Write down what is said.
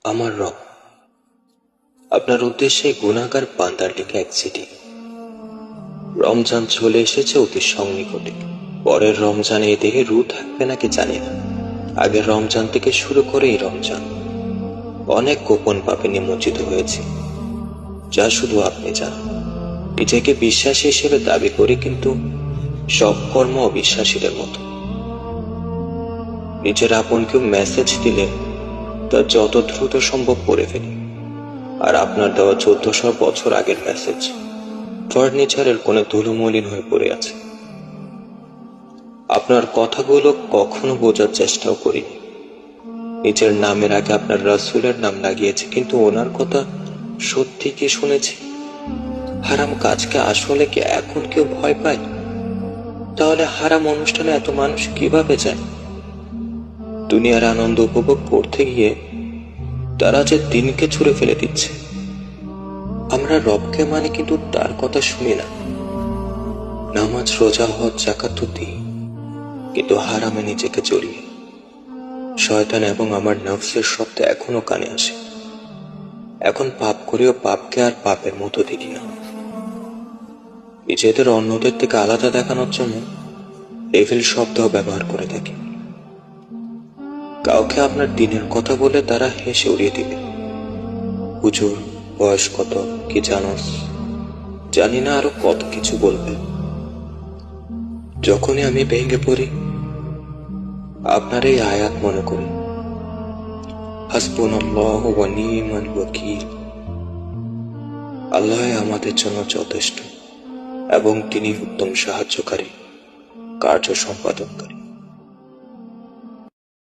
আমার রব, আপনার উদ্দেশ্যে গুনাহগার বান্দার লিখে এক চিঠি। রমজান চলে এসেছে অতি সন্নিকটে। পরের রমজানে এ দেহে রু থাকবে নাকি জানি না। আগের রমজান থেকে শুরু করে এই রমজান অনেক গোপন পাপে নিমজ্জিত হয়েছে, যা শুধু আপনি জানেন। নিজেকে বিশ্বাসী হিসেবে দাবি করি, কিন্তু সব কর্ম অবিশ্বাসীদের মতো। নিজের আপন কেউ মেসেজ দিলে তা যত দ্রুত সম্ভব পড়ে ফেলি। আর আপনার দেওয়া 1400 বছর আগের মেসেজ ফার্নিচারের কোণে ধুলোমলিন হয়ে পড়ে আছে। আপনার কথাগুলো কখনো বোঝার চেষ্টাও করিনি। নিজের নামের আগে আপনার রাসূলের নাম লাগিয়েছে, কিন্তু ওনার কথা সত্যি কি শুনেছি? হারাম কাজকে আসলে কি এখন কেউ ভয় পায়? তাহলে হারাম অনুষ্ঠানে এত মানুষ কিভাবে যায়? দুনিয়ার আনন্দ উপভোগ করতে গিয়ে তারা যে দিনকে ছুঁড়ে ফেলে দিচ্ছে। আমরা রবকে মানে, কিন্তু তার কথা শুনি না। নামাজ, রোজা, হজ, যাকাত তো দিই, কিন্তু হারামে নিজেকে জড়িয়ে। শয়তান এবং আমার নফসের শব্দ এখনো কানে আসে। এখন পাপ করেও পাপকে আর পাপের মতো দেখি না। নিজেদের অন্যদের থেকে আলাদা দেখানোর জন্য ডেভিল শব্দ ব্যবহার করে থাকি। কাউকে আপনার দিনের কথা বলে তারা হেসে উড়িয়ে দিবে। হুজুর, বয়স কত, কি জানোস? জানি না, আরো কত কিছু বলবে। যখনই আমি ভেঙে পড়ি, আপনার এই আয়াত মনে করি, হাসবুনাল্লাহু ওয়া নি'মাল ওয়াকিল। আল্লাহ আমাদের জন্য যথেষ্ট, এবং তিনি উত্তম সাহায্যকারী, কার্য সম্পাদনকারী।